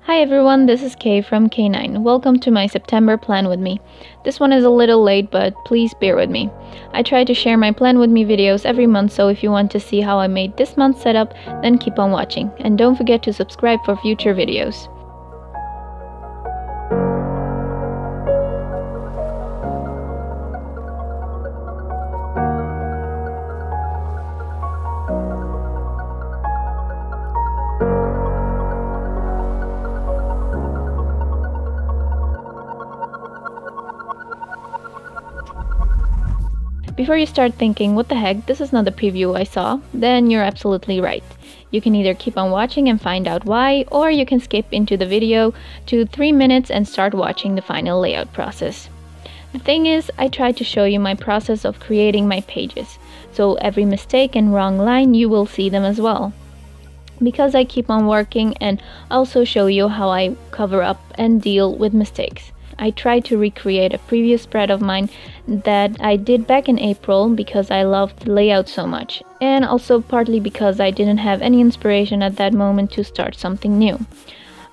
Hi everyone, this is Kay from Khaenine. Welcome to my September plan with me. This one is a little late, but please bear with me. I try to share my plan with me videos every month, so if you want to see how I made this month's setup, then keep on watching. And don't forget to subscribe for future videos. Before you start thinking, what the heck, this is not the preview I saw, then you're absolutely right. You can either keep on watching and find out why, or you can skip into the video to 3 minutes and start watching the final layout process. The thing is, I tried to show you my process of creating my pages, so every mistake and wrong line you will see them as well. Because I keep on working and also show you how I cover up and deal with mistakes. I tried to recreate a previous spread of mine that I did back in April because I loved the layout so much, and also partly because I didn't have any inspiration at that moment to start something new.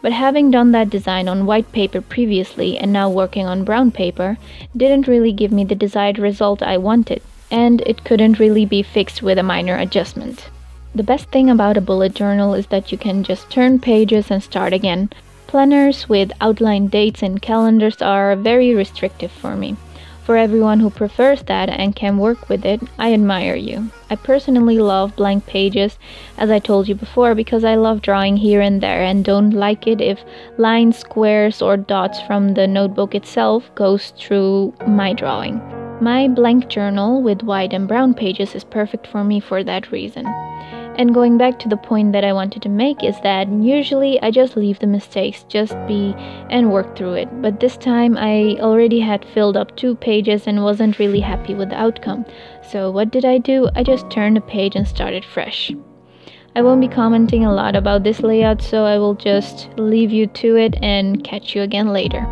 But having done that design on white paper previously and now working on brown paper didn't really give me the desired result I wanted, and it couldn't really be fixed with a minor adjustment. The best thing about a bullet journal is that you can just turn pages and start again. Planners with outlined dates and calendars are very restrictive for me. For everyone who prefers that and can work with it, I admire you. I personally love blank pages, as I told you before, because I love drawing here and there and don't like it if lines, squares or dots from the notebook itself goes through my drawing. My blank journal with white and brown pages is perfect for me for that reason. And going back to the point that I wanted to make is that usually I just leave the mistakes just be and work through it. But this time I already had filled up 2 pages and wasn't really happy with the outcome. So what did I do? I just turned the page and started fresh. I won't be commenting a lot about this layout, so I will just leave you to it and catch you again later.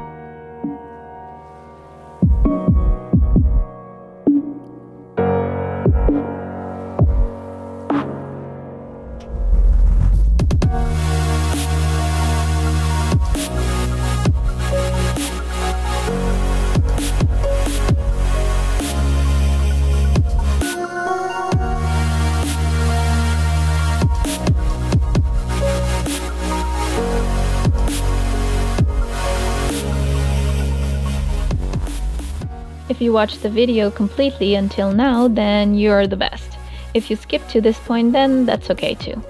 If you watched the video completely until now, then you're the best. If you skipped to this point, then that's okay too.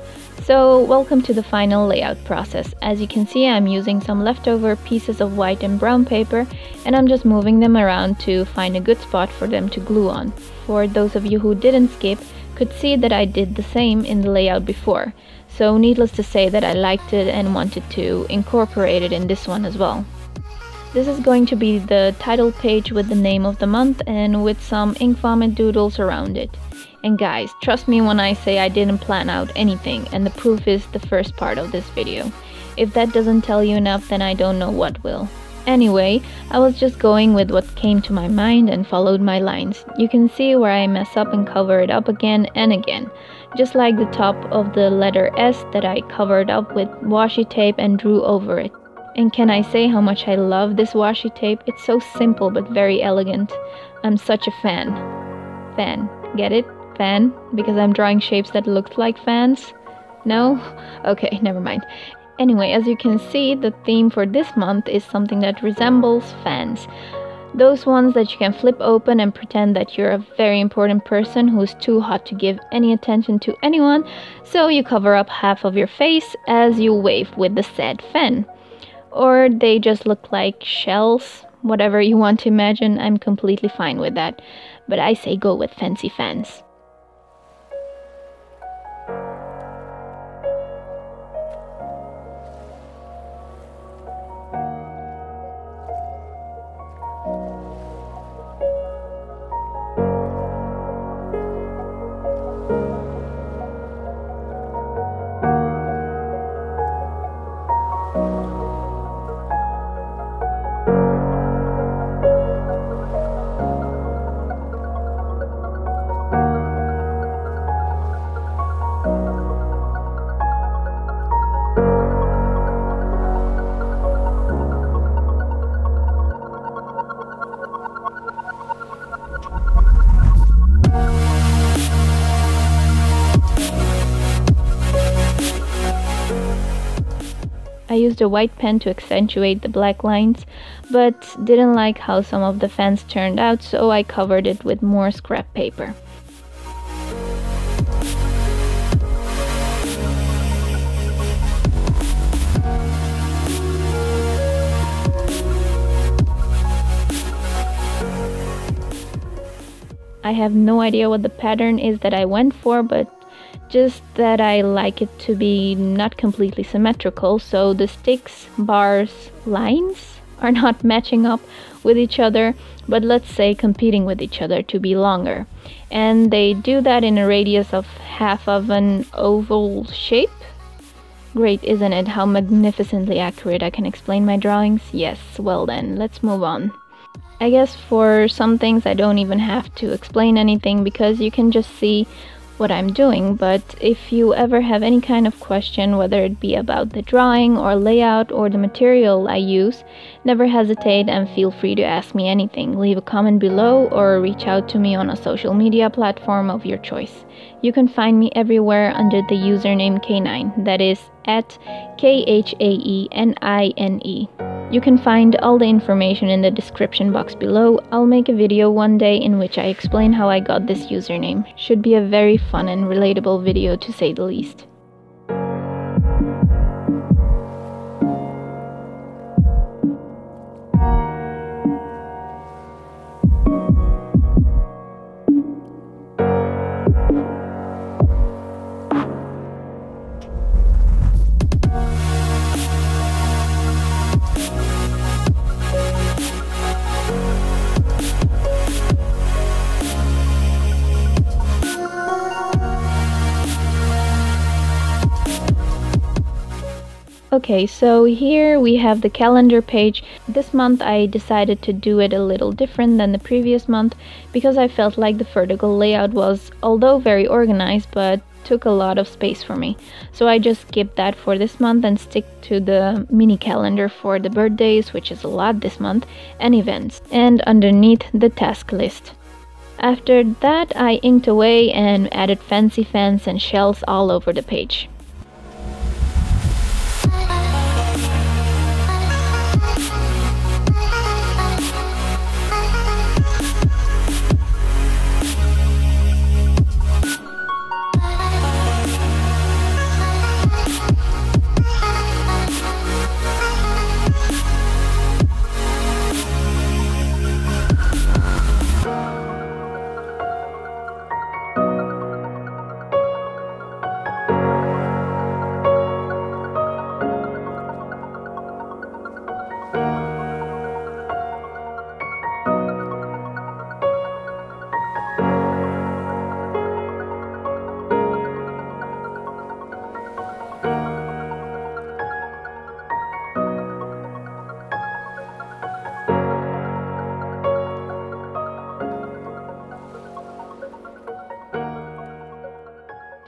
So, welcome to the final layout process. As you can see, I'm using some leftover pieces of white and brown paper, and I'm just moving them around to find a good spot for them to glue on. For those of you who didn't skip, could see that I did the same in the layout before. So, needless to say that I liked it and wanted to incorporate it in this one as well. This is going to be the title page with the name of the month and with some ink vomit doodles around it. And guys, trust me when I say I didn't plan out anything, and the proof is the first part of this video. If that doesn't tell you enough, then I don't know what will. Anyway, I was just going with what came to my mind and followed my lines. You can see where I mess up and cover it up again and again. Just like the top of the letter S that I covered up with washi tape and drew over it. And can I say how much I love this washi tape? It's so simple but very elegant. I'm such a fan. Fan. Get it? Fan? Because I'm drawing shapes that look like fans? No? Okay, never mind. Anyway, as you can see, the theme for this month is something that resembles fans. Those ones that you can flip open and pretend that you're a very important person who's too hot to give any attention to anyone, so you cover up half of your face as you wave with the said fan. Or they just look like shells, whatever you want to imagine, I'm completely fine with that. But I say go with fancy fans. I used a white pen to accentuate the black lines, but didn't like how some of the fans turned out, so I covered it with more scrap paper. I have no idea what the pattern is that I went for, but just that I like it to be not completely symmetrical, so the sticks, bars, lines are not matching up with each other, but let's say competing with each other to be longer. And they do that in a radius of half of an oval shape. Great, isn't it? How magnificently accurate I can explain my drawings? Yes, well then, let's move on. I guess for some things I don't even have to explain anything because you can just see what I'm doing, but if you ever have any kind of question, whether it be about the drawing or layout or the material I use, never hesitate and feel free to ask me anything. Leave a comment below or reach out to me on a social media platform of your choice. You can find me everywhere under the username Khaenine, that is at KHAENINE. You can find all the information in the description box below. I'll make a video one day in which I explain how I got this username. Should be a very fun and relatable video to say the least. Okay, so here we have the calendar page. This month I decided to do it a little different than the previous month because I felt like the vertical layout was, although very organized, but took a lot of space for me. So I just skipped that for this month and stick to the mini calendar for the birthdays, which is a lot this month, and events, and underneath the task list. After that I inked away and added fancy fans and shells all over the page.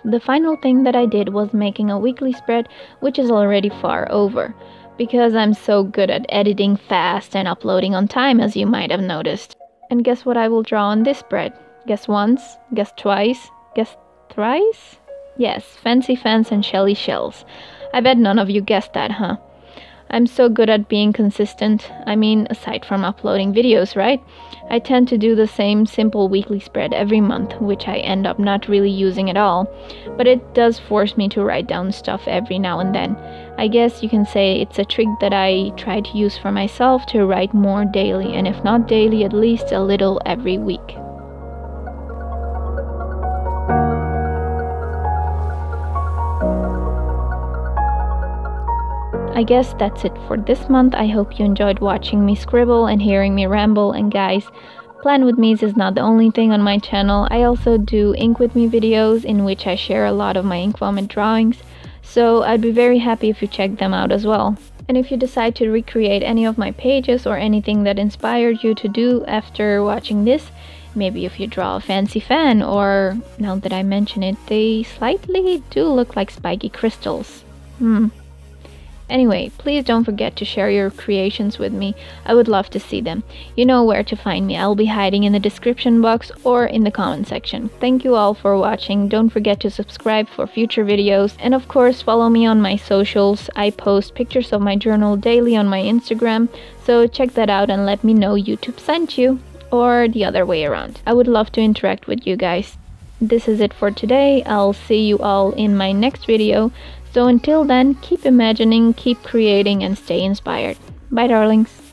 The final thing that I did was making a weekly spread, which is already far over, because I'm so good at editing fast and uploading on time, as you might have noticed. And guess what I will draw on this spread? Guess once, guess twice, guess thrice? Yes, fancy fans and shelly shells. I bet none of you guessed that, huh? I'm so good at being consistent. I mean, aside from uploading videos, right? I tend to do the same simple weekly spread every month, which I end up not really using at all. But it does force me to write down stuff every now and then. I guess you can say it's a trick that I try to use for myself to write more daily, and if not daily, at least a little every week. I guess that's it for this month. I hope you enjoyed watching me scribble and hearing me ramble, and guys, Plan with Me's is not the only thing on my channel. I also do Ink with Me videos in which I share a lot of my ink vomit drawings, so I'd be very happy if you check them out as well. And if you decide to recreate any of my pages or anything that inspired you to do after watching this, maybe if you draw a fancy fan, or now that I mention it, they slightly do look like spiky crystals. Anyway, please don't forget to share your creations with me. I would love to see them. You know where to find me. I'll be hiding in the description box or in the comment section. Thank you all for watching. Don't forget to subscribe for future videos. And of course, follow me on my socials. I post pictures of my journal daily on my Instagram. So check that out and let me know YouTube sent you. Or the other way around. I would love to interact with you guys. This is it for today. I'll see you all in my next video. So until then, keep imagining, keep creating, and stay inspired. Bye, darlings.